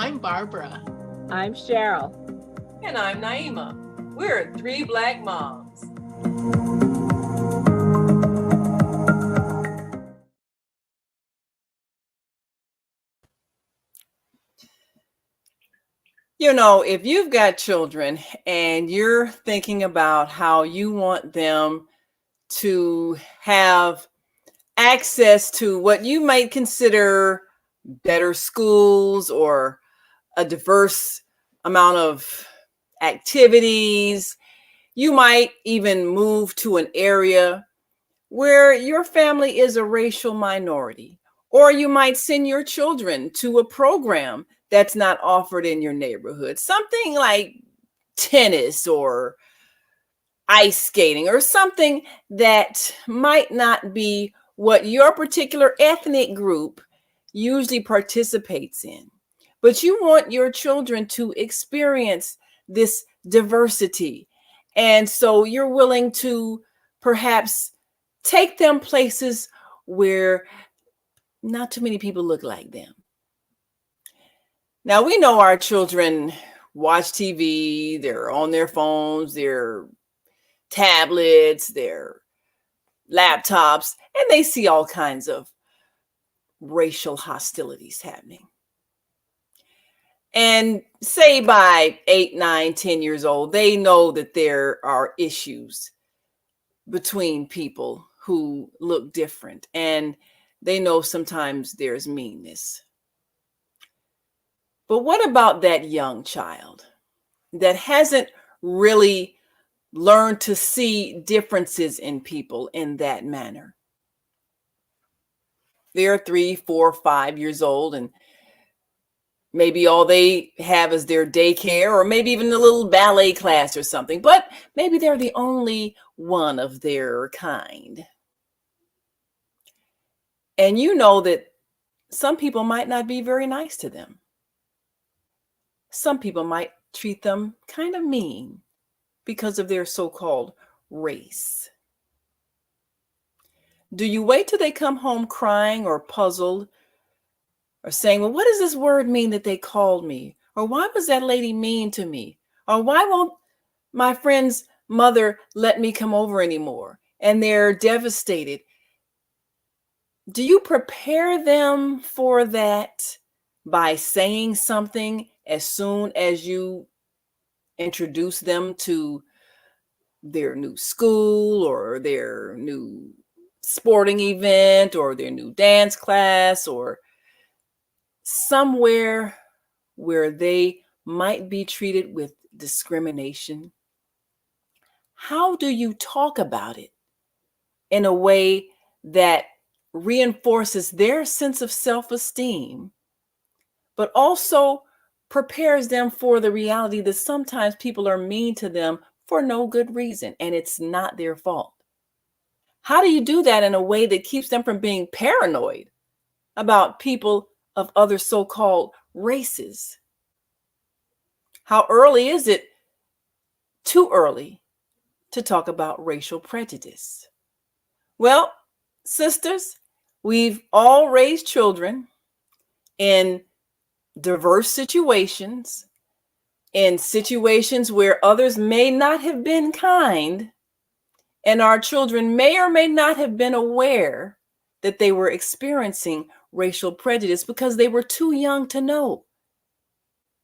I'm Barbara. I'm Cheryl. And I'm Naima. We're three Black moms. You know, if you've got children and you're thinking about how you want them to have access to what you might consider better schools or a diverse amount of activities, you might even move to an area where your family is a racial minority, or you might send your children to a program that's not offered in your neighborhood, something like tennis or ice skating or something that might not be what your particular ethnic group usually participates in. But you want your children to experience this diversity. And so you're willing to perhaps take them places where not too many people look like them. Now, we know our children watch TV, they're on their phones, their tablets, their laptops, and they see all kinds of racial hostilities happening. And say by 8, 9, 10 years old, they know that there are issues between people who look different, and they know sometimes there's meanness. But what about that young child that hasn't really learned to see differences in people in that manner? They're 3, 4, 5 years old, and maybe all they have is their daycare or maybe even a little ballet class or something, but maybe they're the only one of their kind. And you know that some people might not be very nice to them. Some people might treat them kind of mean because of their so-called race. Do you wait till they come home crying or puzzled or saying, well, what does this word mean that they called me? Or why was that lady mean to me? Or why won't my friend's mother let me come over anymore? And they're devastated. Do you prepare them for that by saying something as soon as you introduce them to their new school or their new sporting event or their new dance class or somewhere where they might be treated with discrimination? How do you talk about it in a way that reinforces their sense of self-esteem, but also prepares them for the reality that sometimes people are mean to them for no good reason, and it's not their fault? How do you do that in a way that keeps them from being paranoid about people of other so-called races? How early is it too early to talk about racial prejudice? Well, sisters, we've all raised children in diverse situations, in situations where others may not have been kind, and our children may or may not have been aware that they were experiencing racial prejudice because they were too young to know.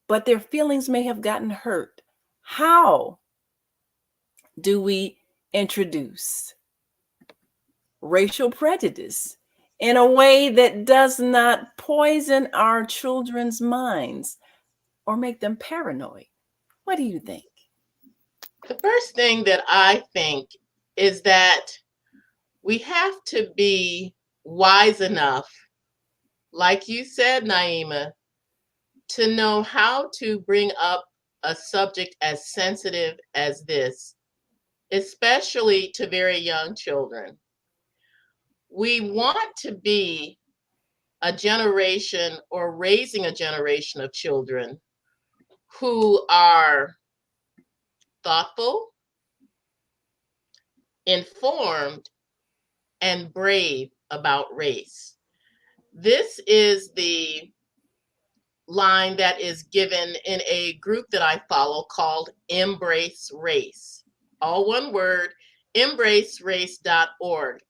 But their feelings may have gotten hurt. How do we introduce racial prejudice in a way that does not poison our children's minds or make them paranoid? What do you think? The first thing that I think is that we have to be wise enough, like you said, Naima, to know how to bring up a subject as sensitive as this, especially to very young children. We want to be a generation or raising a generation of children who are thoughtful, informed, and brave about race. This is the line that is given in a group that I follow called Embrace Race. All one word, embracerace.org.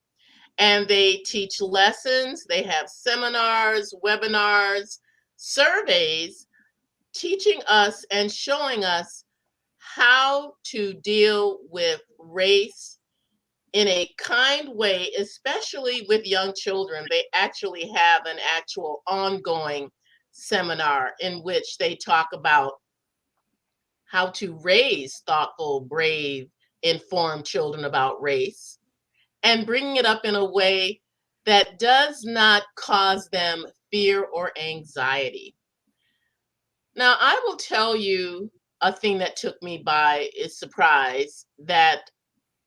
And they teach lessons, they have seminars, webinars, surveys teaching us and showing us how to deal with race in a kind way, especially with young children. They actually have an actual ongoing seminar in which they talk about how to raise thoughtful, brave, informed children about race and bringing it up in a way that does not cause them fear or anxiety. Now, I will tell you a thing that took me by surprise that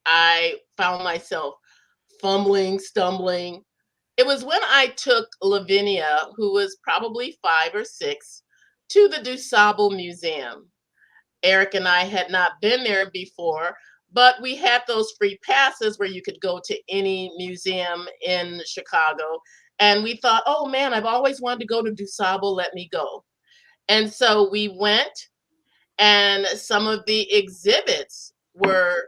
I found myself fumbling, stumbling. It was when I took Lavinia, who was probably 5 or 6, to the DuSable Museum. Eric and I had not been there before, but we had those free passes where you could go to any museum in Chicago. And we thought, oh man, I've always wanted to go to DuSable, let me go. And so we went, and some of the exhibits were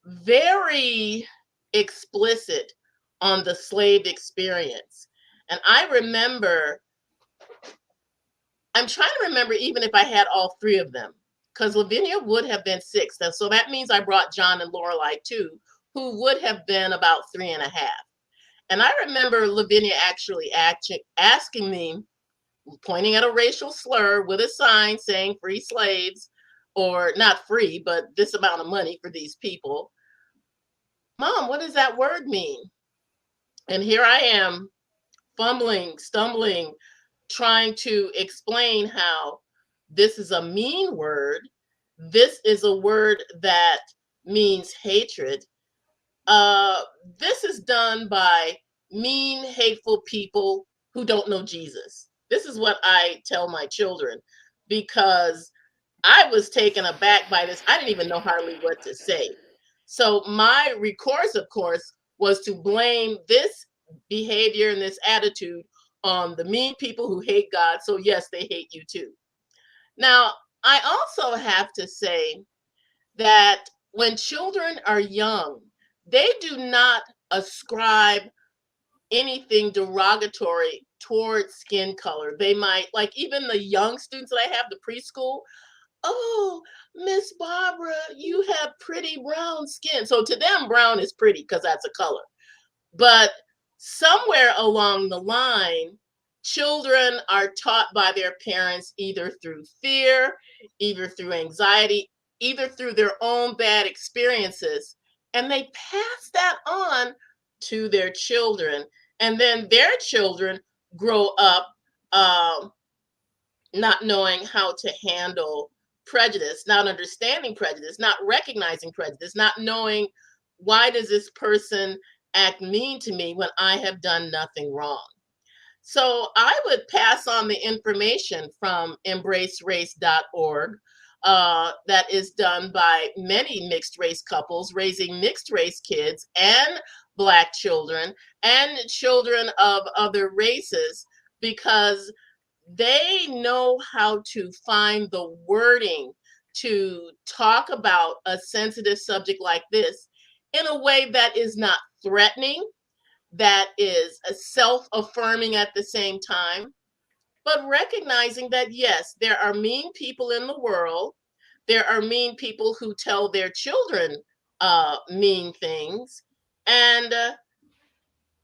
very explicit on the slave experience. And I'm trying to remember even if I had all 3 of them, because Lavinia would have been 6. So that means I brought John and Lorelei too, who would have been about 3.5. And I remember Lavinia actually asking me, pointing at a racial slur with a sign saying free slaves, or not free, but this amount of money for these people. Mom, what does that word mean? And here I am, fumbling, stumbling, trying to explain how this is a mean word. This is a word that means hatred. This is done by mean, hateful people who don't know Jesus. This is what I tell my children, because I was taken aback by this. I didn't even know hardly what to say. So my recourse, of course, was to blame this behavior and this attitude on the mean people who hate God. So yes, they hate you too. Now, I also have to say that when children are young, they do not ascribe anything derogatory towards skin color. They might, like even the young students that I have, the preschool, oh, Miss Barbara, you have pretty brown skin. So to them, brown is pretty because that's a color. But somewhere along the line, children are taught by their parents either through fear, either through anxiety, either through their own bad experiences, and they pass that on to their children. And then their children grow up not knowing how to handle prejudice, not understanding prejudice, not recognizing prejudice, not knowing why does this person act mean to me when I have done nothing wrong. So I would pass on the information from embracerace.org that is done by many mixed race couples raising mixed race kids and Black children and children of other races, because they know how to find the wording to talk about a sensitive subject like this in a way that is not threatening, that is self-affirming at the same time, but recognizing that yes, there are mean people in the world. There are mean people who tell their children mean things. And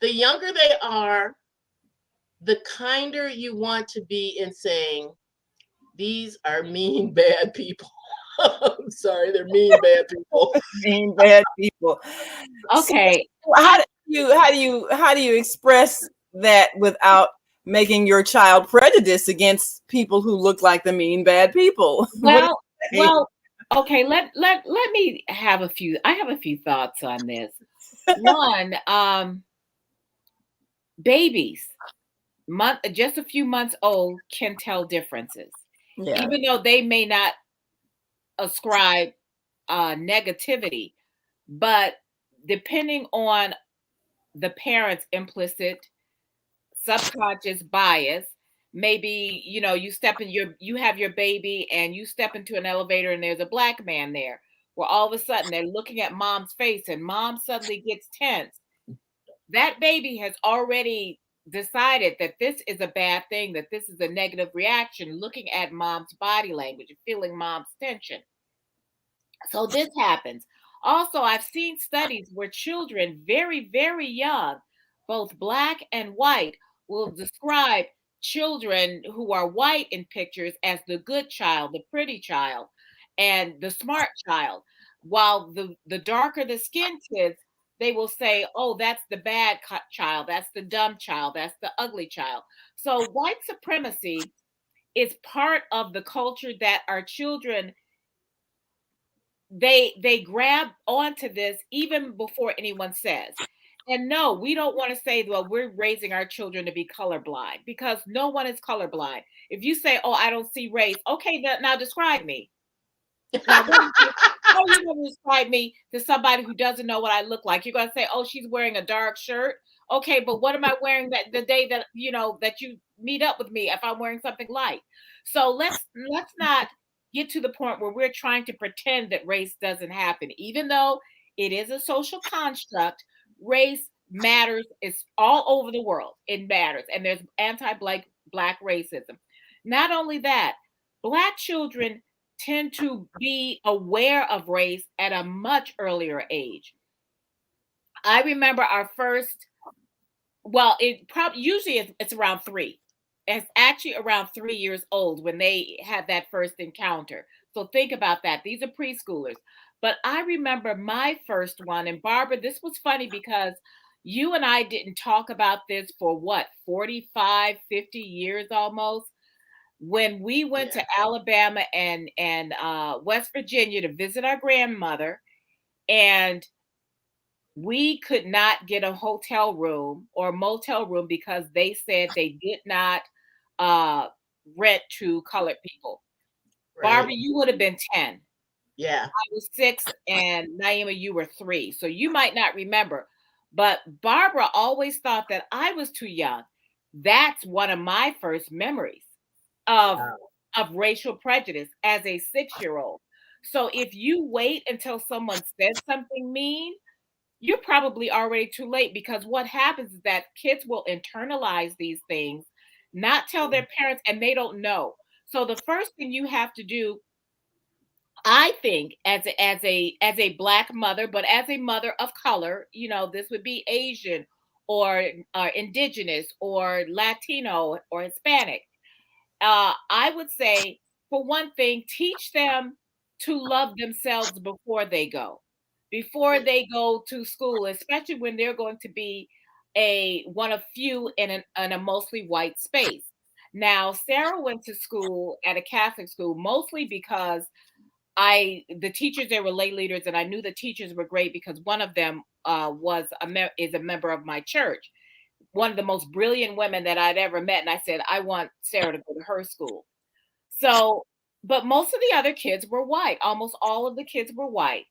the younger they are, the kinder you want to be in saying, these are mean, bad people. I'm sorry, they're mean, bad people. Mean bad people. Okay. So how do you express that without making your child prejudiced against people who look like the mean bad people? What do Well, you say? well, okay, let me have a few. I have a few thoughts on this. One, babies, just a few months old can tell differences. Yeah. Even though they may not ascribe negativity, but depending on the parent's implicit subconscious bias, maybe, you have your baby and you step into an elevator and there's a black man there, where all of a sudden they're looking at mom's face and mom suddenly gets tense. That baby has already decided that this is a bad thing, that this is a negative reaction, looking at mom's body language and feeling mom's tension. So this happens. Also, I've seen studies where children, very, very young, both black and white, will describe children who are white in pictures as the good child, the pretty child, and the smart child. While the darker the skin kids, they will say, oh, that's the bad child, that's the dumb child, that's the ugly child. So white supremacy is part of the culture that our children, they grab onto this even before anyone says. And no, we don't want to say, well, we're raising our children to be colorblind, because no one is colorblind. If you say, oh, I don't see race, okay, now describe me. Now, how are you going to describe me to somebody who doesn't know what I look like? You're going to say, oh, she's wearing a dark shirt. Okay, but what am I wearing that the day that that you meet up with me if I'm wearing something light? So let's not get to the point where we're trying to pretend that race doesn't happen. Even though it is a social construct, race matters. It's all over the world. It matters. And there's anti-black racism. Not only that, black children tend to be aware of race at a much earlier age. I remember our first, well, it probably usually it's around 3. It's actually around 3 years old when they had that first encounter. So think about that. These are preschoolers. But I remember my first one, and Barbara, this was funny because you and I didn't talk about this for what, 45, 50 years almost. When we went to Alabama and West Virginia to visit our grandmother, and we could not get a hotel room or motel room because they said they did not rent to colored people. Right. Barbara, you would have been 10. Yeah. I was 6, and Naima, you were 3. So you might not remember. But Barbara always thought that I was too young. That's one of my first memories of Wow. of racial prejudice as a 6-year-old. So if you wait until someone says something mean, you're probably already too late, because what happens is that kids will internalize these things, not tell their parents, and they don't know. So the first thing you have to do, I think, as a black mother, but as a mother of color, this would be Asian or indigenous or Latino or Hispanic. I would say, for one thing, teach them to love themselves before they go to school, especially when they're going to be one of few in a mostly white space. Now, Sarah went to school at a Catholic school mostly because the teachers there were lay leaders, and I knew the teachers were great because one of them is a member of my church, one of the most brilliant women that I'd ever met. And I said, I want Sarah to go to her school. So, but most of the other kids were white. Almost all of the kids were white.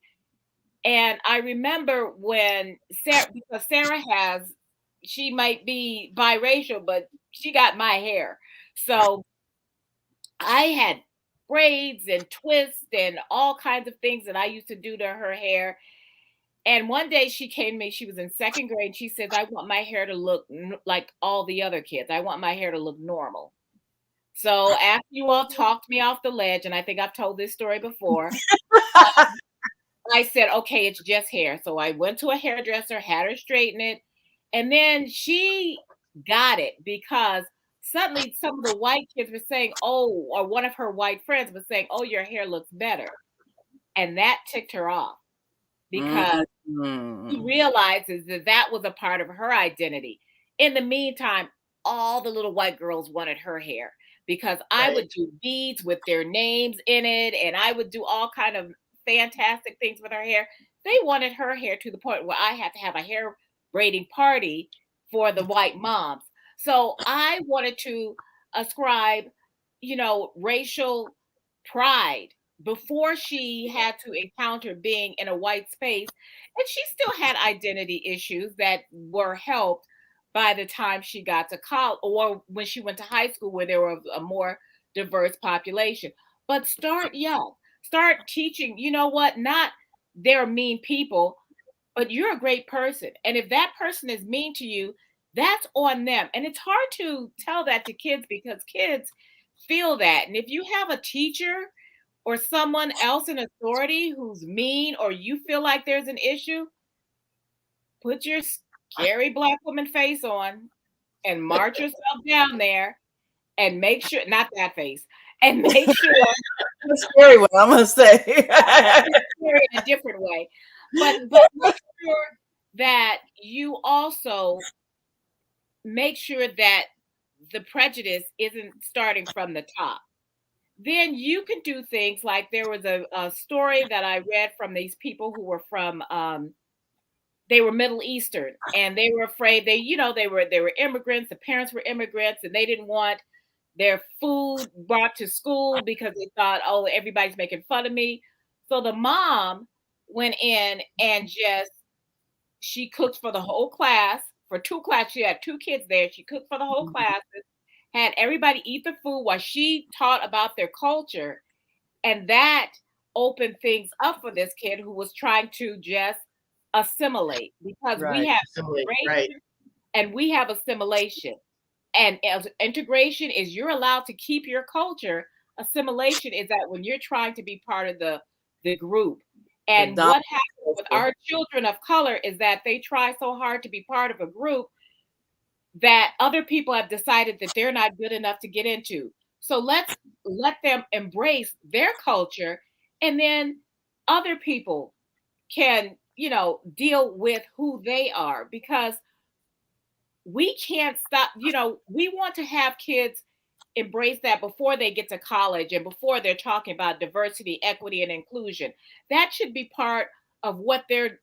And I remember when because she might be biracial, but she got my hair. So I had braids and twists and all kinds of things that I used to do to her hair. And one day she came to me, she was in 2nd grade, and she says, I want my hair to look like all the other kids. I want my hair to look normal. So after you all talked me off the ledge, and I think I've told this story before, I said, okay, it's just hair. So I went to a hairdresser, had her straighten it. And then she got it, because suddenly some of the white kids were saying, oh, or one of her white friends was saying, oh, your hair looks better. And that ticked her off, because she realizes that was a part of her identity. In the meantime, all the little white girls wanted her hair, because I would do beads with their names in it, and I would do all kind of fantastic things with her hair. They wanted her hair to the point where I had to have a hair braiding party for the white moms. So I wanted to ascribe, racial pride before she had to encounter being in a white space. And she still had identity issues that were helped by the time she got to college, or when she went to high school where there was a more diverse population. But start young. Start teaching, you know what? Not they're mean people, but you're a great person. And if that person is mean to you, that's on them. And it's hard to tell that to kids because kids feel that. And if you have a teacher or someone else in authority who's mean, or you feel like there's an issue, put your scary black woman face on and march yourself down there and make sure, not that face, and make sure A scary one, I must say. scary in a different way, but make sure that you also make sure that the prejudice isn't starting from the top. Then you can do things like there was a story that I read from these people who were from they were Middle Eastern, and they were afraid they were immigrants, the parents were immigrants, and they didn't want their food brought to school because they thought, oh, everybody's making fun of me. So the mom went in and she cooked for the whole class, for two classes. She had two kids there. She cooked for the whole classes, had everybody eat the food while she taught about their culture. And that opened things up for this kid who was trying to just assimilate, because we Right. have Assimilate, right. integration and we have assimilation. And integration is you're allowed to keep your culture. Assimilation is that when you're trying to be part of the group. And what happens with our children of color is that they try so hard to be part of a group that other people have decided that they're not good enough to get into. So let's let them embrace their culture, and then other people can, deal with who they are, because we can't stop, we want to have kids embrace that before they get to college and before they're talking about diversity, equity, and inclusion. That should be part of what they're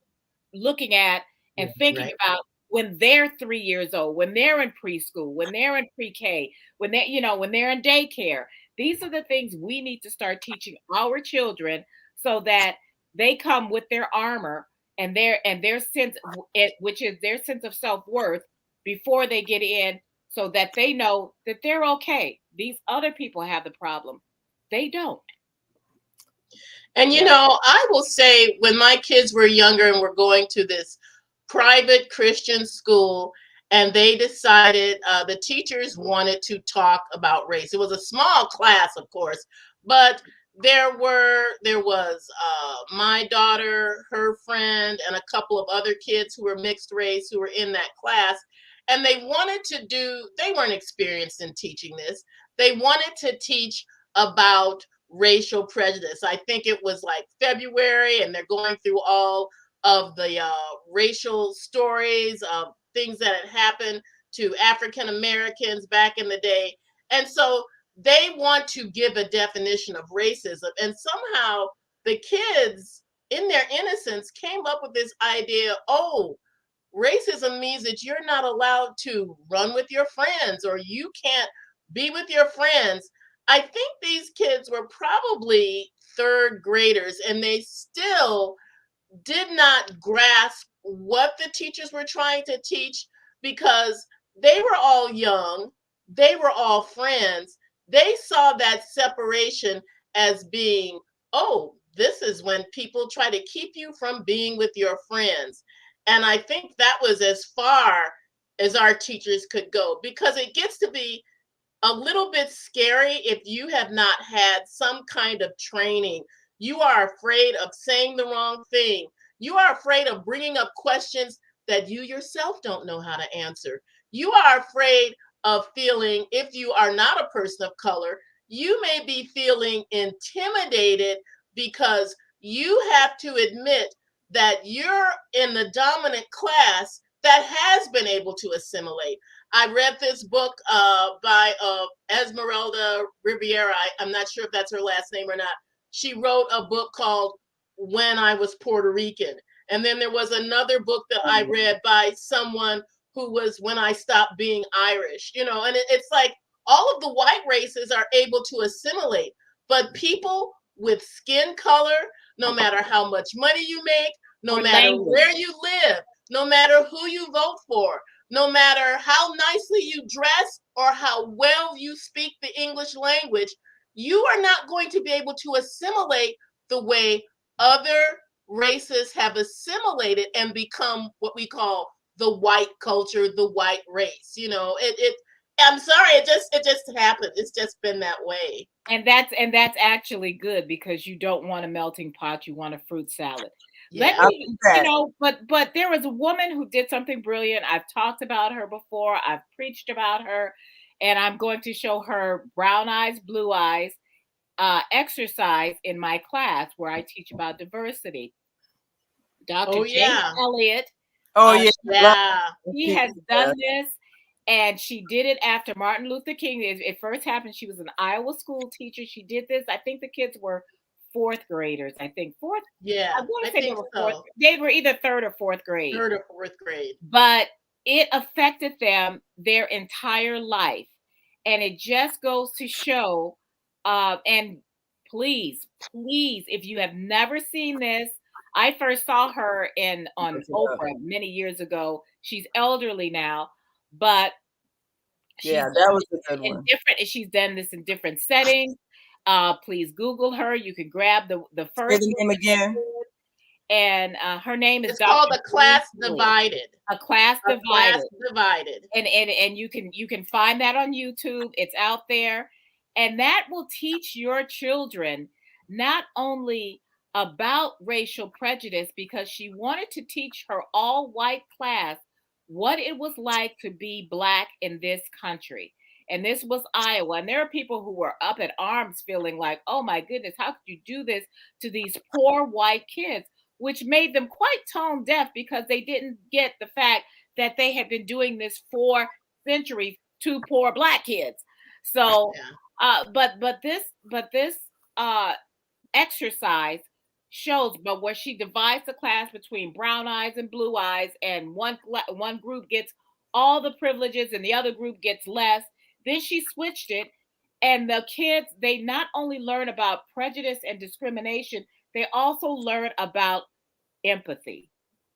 looking at and thinking Right. about when they're 3 years old, when they're in preschool, when they're in pre-K, when they're in daycare. These are the things we need to start teaching our children so that they come with their armor and their sense, which is their sense of self-worth, before they get in, so that they know that they're okay. These other people have the problem. They don't. And I will say, when my kids were younger and were going to this private Christian school, and they decided the teachers wanted to talk about race. It was a small class, of course, but there was my daughter, her friend, and a couple of other kids who were mixed race who were in that class. And they weren't experienced in teaching this. They wanted to teach about racial prejudice. I think it was like February, and they're going through all of the racial stories of things that had happened to African Americans back in the day. And so they want to give a definition of racism. And somehow the kids, in their innocence, came up with this idea, oh, racism means that you're not allowed to run with your friends, or you can't be with your friends. I think these kids were probably third graders, and they still did not grasp what the teachers were trying to teach, because they were all young, they were all friends. They saw that separation as being, oh, this is when people try to keep you from being with your friends. And I think that was as far as our teachers could go, because it gets to be a little bit scary if you have not had some kind of training. You are afraid of saying the wrong thing. You are afraid of bringing up questions that you yourself don't know how to answer. You are afraid of feeling, if you are not a person of color, you may be feeling intimidated because you have to admit that you're in the dominant class that has been able to assimilate. I read this book by Esmeralda Riviera. I'm not sure if that's her last name or not. She wrote a book called When I Was Puerto Rican. And then there was another book that I read by someone who was When I Stopped Being Irish. And it's like all of the white races are able to assimilate, but people with skin color, no matter how much money you make, no matter where you live, no matter who you vote for, no matter how nicely you dress or how well you speak the English language, you are not going to be able to assimilate the way other races have assimilated and become what we call the white culture, the white race. You know, I'm sorry, it just happened. It's just been that way. And that's actually good, because you don't want a melting pot, you want a fruit salad. Let Yeah. me, but there was a woman who did something brilliant. I've talked about her before. I've preached about her, and I'm going to show her brown eyes, blue eyes exercise in my class where I teach about diversity. Dr. Oh James yeah. Elliott. Oh yeah. Yeah. She has done this, and she did it after Martin Luther King. It first happened. She was an Iowa school teacher. She did this. I think the kids were fourth graders. I think fourth. Yeah. I want I to say think they were so. fourth. They were either third or fourth grade. Third or fourth grade. But it affected them their entire life, and it just goes to show. And please, if you have never seen this, I first saw her on Oprah many years ago. She's elderly now, but Yeah, that was a good in one. she's done this in different settings. Please Google her. You can grab the Say first the name again. and her name is It's called Dr. A Class James Divided. A Class A Class Divided. Divided. And you can find that on YouTube. It's out there, and that will teach your children not only about racial prejudice, because she wanted to teach her all white class what it was like to be Black in this country. And this was Iowa. And there are people who were up at arms feeling like, oh my goodness, how could you do this to these poor white kids? Which made them quite tone deaf, because they didn't get the fact that they had been doing this for centuries to poor Black kids. So, but this exercise shows, but where she divides the class between brown eyes and blue eyes, and one group gets all the privileges and the other group gets less. Then she switched it, and the kids, they not only learn about prejudice and discrimination, they also learn about empathy.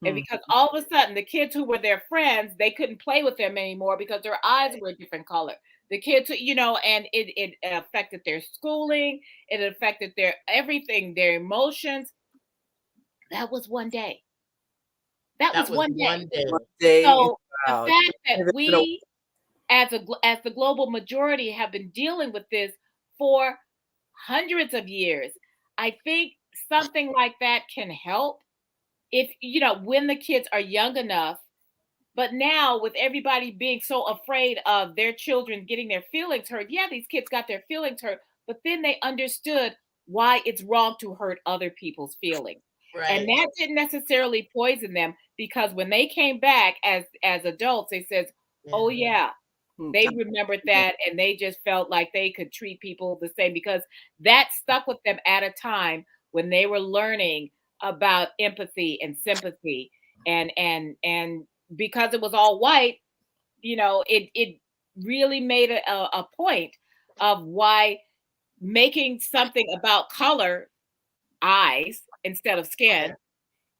And because all of a sudden the kids who were their friends, they couldn't play with them anymore because their eyes were a different color. The kids, and it affected their schooling, it affected their everything, their emotions. That was one day. That was one day. So the fact that we, as the global majority, have been dealing with this for hundreds of years, I think something like that can help. If when the kids are young enough. But now, with everybody being so afraid of their children getting their feelings hurt, yeah, these kids got their feelings hurt, but then they understood why it's wrong to hurt other people's feelings. Right. And that didn't necessarily poison them, because when they came back as adults, they said, oh yeah, they remembered that, and they just felt like they could treat people the same, because that stuck with them at a time when they were learning about empathy and sympathy, and because it was all white, it really made a point of why making something about color, eyes instead of skin,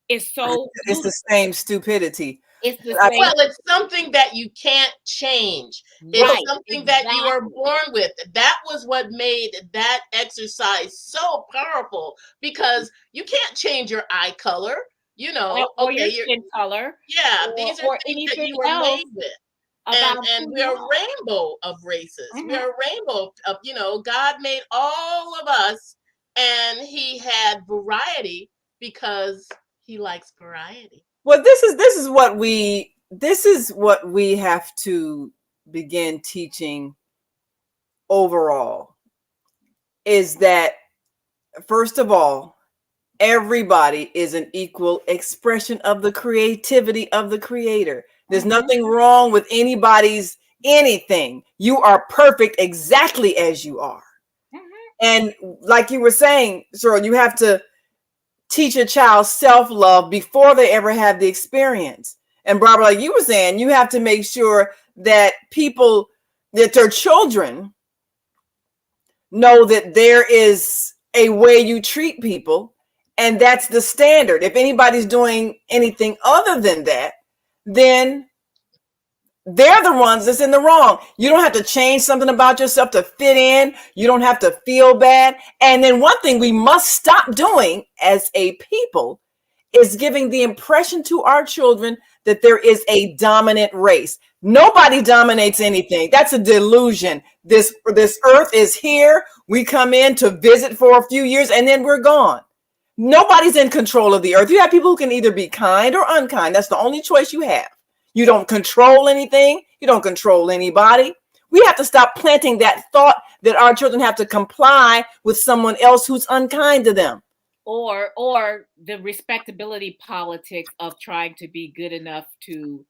is so it's the same stupidity. It's the same. Well, it's something that you can't change. It's something that you are born with. That was what made that exercise so powerful, because you can't change your eye color, or your skin color. Yeah, these are things that you were made with. And we're a rainbow of races. We're a rainbow of, God made all of us, and he had variety because he likes variety. Well, this is what we have to begin teaching overall, is that, first of all, everybody is an equal expression of the creativity of the Creator. There's nothing wrong with anybody's anything. You are perfect exactly as you are. And like you were saying, Cheryl, you have to teach a child self-love before they ever have the experience. And Barbara, like you were saying, you have to make sure that their children know that there is a way you treat people, and that's the standard. If anybody's doing anything other than that, then they're the ones that's in the wrong. You don't have to change something about yourself to fit in. You don't have to feel bad. And then one thing we must stop doing as a people is giving the impression to our children that there is a dominant race. Nobody dominates anything. That's a delusion. This earth is here. We come in to visit for a few years and then we're gone. Nobody's in control of the earth. You have people who can either be kind or unkind. That's the only choice you have. You don't control anything. You don't control anybody. We have to stop planting that thought that our children have to comply with someone else who's unkind to them. Or the respectability politics of trying to be good enough to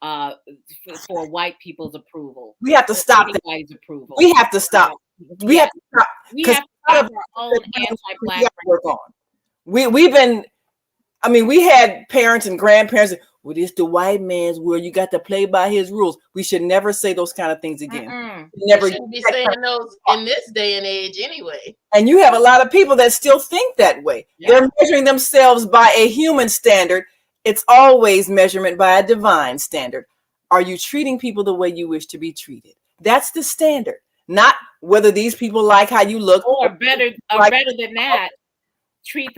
for white people's approval. We have to stop that. Anybody's approval. We have to stop. We have to stop. We have to stop our own anti-black work on. We've been, I mean, we had parents and grandparents. Well, it's the white man's world. You got to play by his rules. We should never say those kind of things again. Never. We shouldn't be saying those in this day and age anyway. And you have a lot of people that still think that way. Yeah. They're measuring themselves by a human standard. It's always measurement by a divine standard. Are you treating people the way you wish to be treated? That's the standard. Not whether these people like how you look. Or better than that, treat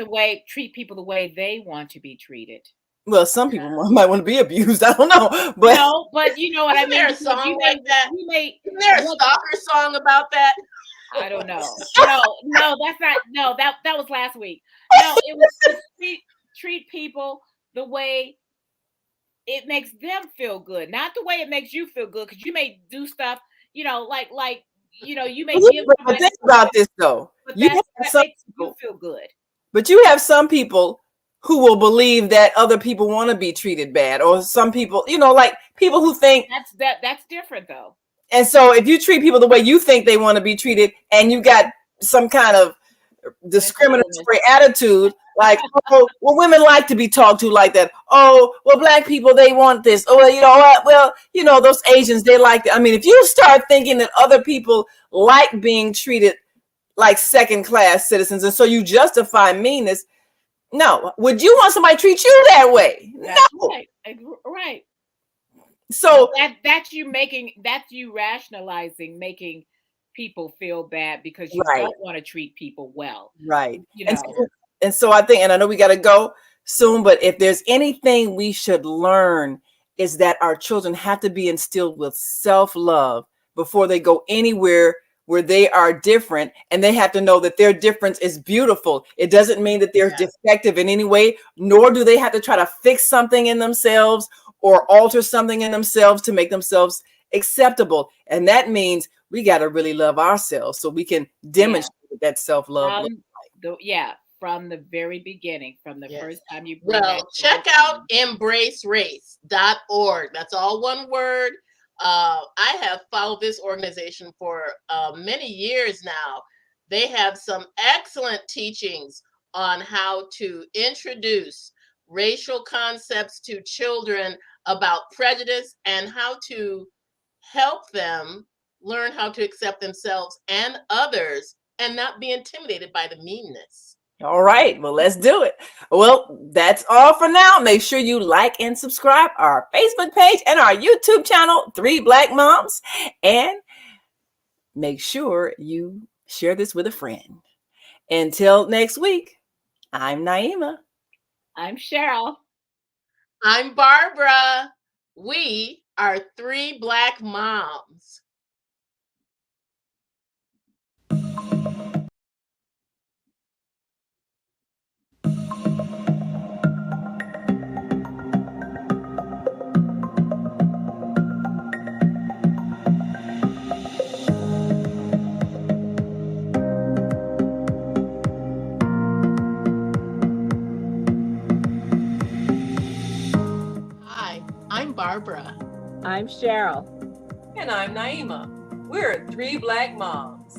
people the way they want to be treated. Well, some people might want to be abused. I don't know, but no, but you know what I mean. There a song like that? Isn't there a stalker song about that? I don't know. No, that's not. No, that was last week. No, it was to treat people the way it makes them feel good, not the way it makes you feel good. Because you may do stuff, like you may give. But think about this though. That makes you feel good. But you have some people who will believe that other people want to be treated bad, or some people, like people who think that's different though. And so if you treat people the way you think they want to be treated, and you got some kind of discriminatory attitude, like, oh, well, women like to be talked to like that. Oh, well, black people, they want this. Oh, those Asians, they like that. I mean, if you start thinking that other people like being treated like second-class citizens, and so you justify meanness, no. Would you want somebody to treat you that way? That's no. Right. So that's you rationalizing, making people feel bad because you don't want to treat people well. Right. And so I think, and I know we got to go soon, but if there's anything we should learn, is that our children have to be instilled with self-love before they go anywhere where they are different, and they have to know that their difference is beautiful. It doesn't mean that they're defective in any way, nor do they have to try to fix something in themselves or alter something in themselves to make themselves acceptable. And that means we got to really love ourselves so we can demonstrate that self-love. From the very beginning, from the first time you check out embracerace.org. That's all one word. I have followed this organization for many years now. They have some excellent teachings on how to introduce racial concepts to children about prejudice and how to help them learn how to accept themselves and others and not be intimidated by the meanness. All right, well, let's do it. Well, that's all for now. Make sure you like and subscribe our Facebook page and our YouTube channel, 3 Black Moms, and make sure you share this with a friend. Until next week, I'm Naima. I'm Cheryl. I'm Barbara. We are 3 Black Moms. I'm Barbara. I'm Cheryl. And I'm Naima. We're 3 Black Moms.